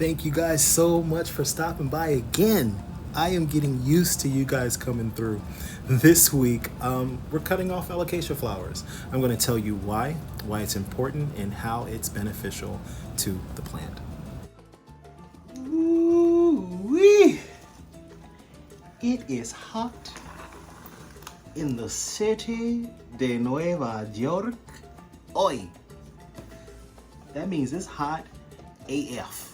Thank you guys so much for stopping by again. I am getting used to you guys coming through. This week, we're cutting off Alocasia flowers. I'm going to tell you why it's important, and how it's beneficial to the plant. Ooh-wee. It is hot in the city de Nueva York. Oi! That means it's hot AF.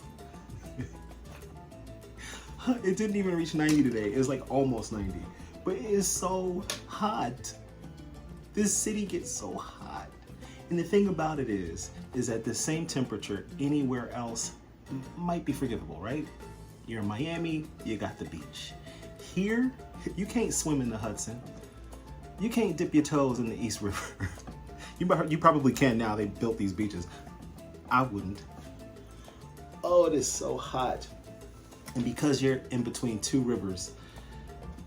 It didn't even reach 90 today. It was like almost 90. But it is so hot. This city gets so hot. And the thing about it is at the same temperature anywhere else might be forgivable, right? You're in Miami, you got the beach. Here, you can't swim in the Hudson. You can't dip your toes in the East River. You probably can now, they built these beaches. I wouldn't. Oh, it is so hot. And because you're in between two rivers,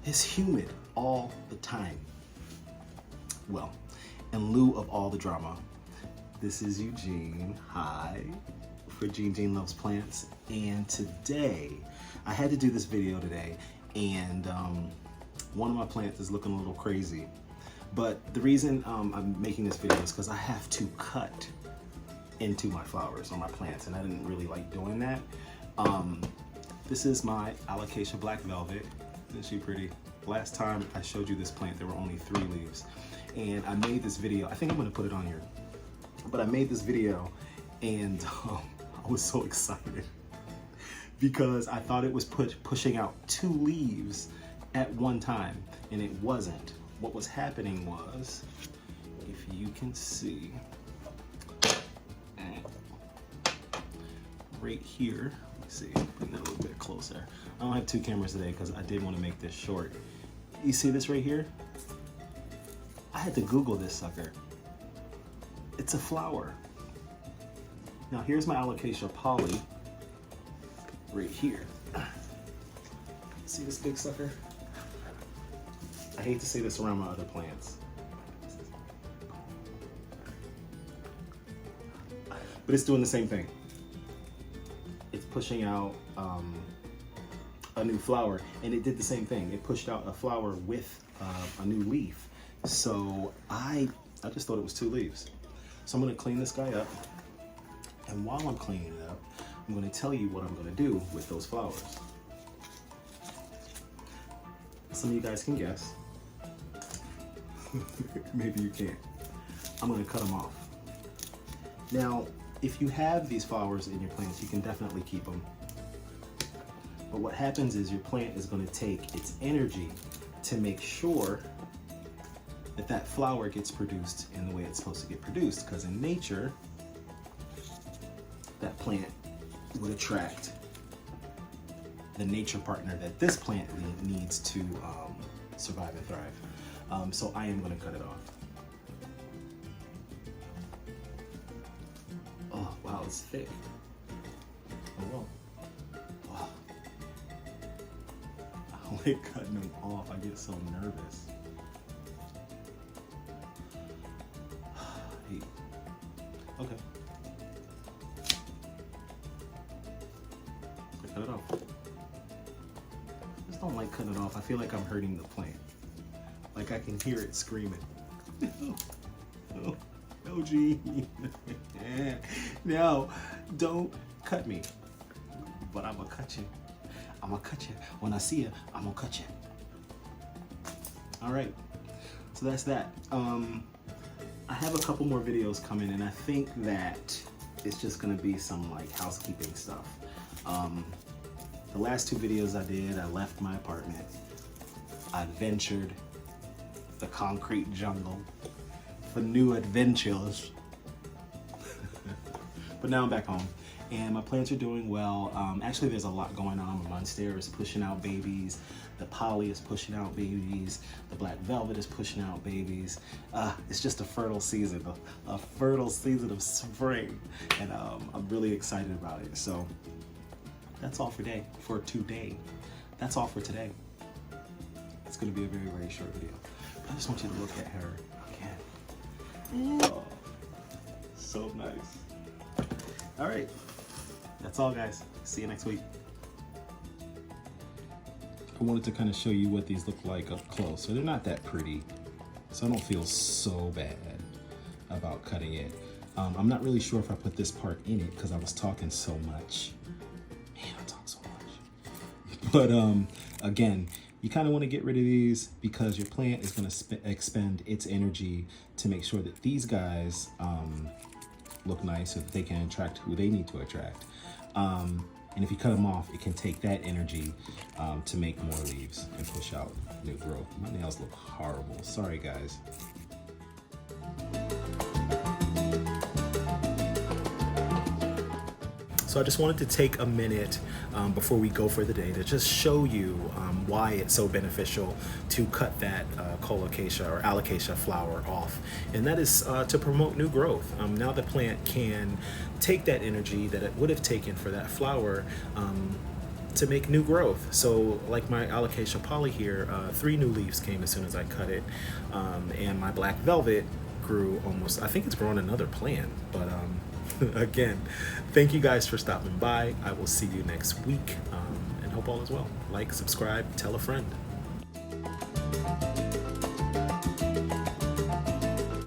it's humid all the time. Well, in lieu of all the drama, this is Eugene. Hi, for Gene Loves Plants. And today, I had to do this video today, and one of my plants is looking a little crazy. But the reason I'm making this video is because I have to cut into my flowers on my plants, and I didn't really like doing that. This is my Alocasia Black Velvet. Isn't she pretty? Last time I showed you this plant, there were only 3 leaves. And I made this video, I think I'm gonna put it on here, but I made this video and I was so excited because I thought it was pushing out 2 leaves at one time, and it wasn't. What was happening was, if you can see, right here, let's see, bring that a little bit closer. I don't have 2 cameras today because I did want to make this short. You see this right here? I had to Google this sucker. It's a flower. Now here's my Alocasia poly right here. See this big sucker? I hate to say this around my other plants, but it's doing the same thing. It's pushing out a new flower, and it did the same thing. It pushed out a flower with a new leaf. So I just thought it was 2 leaves. So I'm gonna clean this guy up, and while I'm cleaning it up, I'm gonna tell you what I'm gonna do with those flowers. Some of you guys can guess. Maybe you can't. I'm gonna cut them off. Now, if you have these flowers in your plants, you can definitely keep them. But what happens is your plant is going to take its energy to make sure that that flower gets produced in the way it's supposed to get produced. Because in nature, that plant would attract the nature partner that this plant needs to survive and thrive. So I am going to cut it off. Oh, wow, it's thick. Oh, well. Wow. I like cutting them off. I get so nervous. Hey. Okay. I cut it off. I just don't like cutting it off. I feel like I'm hurting the plant. Like I can hear it screaming. No, Gene. No, don't cut me. But I'm gonna cut you. I'm gonna cut you. When I see you, I'm gonna cut you. All right, so that's that. I have a couple more videos coming, and I think that it's just gonna be some like housekeeping stuff. The last 2 videos I did, I left my apartment. I ventured the concrete jungle for new adventures. But now I'm back home, and my plants are doing well. Actually, there's a lot going on. My monstera is pushing out babies. The poly is pushing out babies. The black velvet is pushing out babies. It's just a fertile season, a fertile season of spring, and I'm really excited about it. So that's all for today. That's all for today. It's gonna be a very, very short video. But I just want you to look at her again. Oh, so nice. All right, That's all, guys. See you next week. I wanted to kind of show you what these look like up close. So they're not that pretty, so I don't feel so bad about cutting it. I'm not really sure if I put this part in it because I was talking so much. Man, I talk so much. But again, you kind of want to get rid of these because your plant is going to expend its energy to make sure that these guys look nice so that they can attract who they need to attract. And if you cut them off, it can take that energy to make more leaves and push out new growth. My nails look horrible. Sorry, guys. So I just wanted to take a minute before we go for the day to just show you why it's so beneficial to cut that Colocasia or Alocasia flower off. And that is to promote new growth. Now the plant can take that energy that it would have taken for that flower to make new growth. So like my Alocasia poly here, 3 new leaves came as soon as I cut it. And my black velvet grew almost, I think it's grown another plant, but again, thank you guys for stopping by. I will see you next week and hope all is well. Like, subscribe, tell a friend.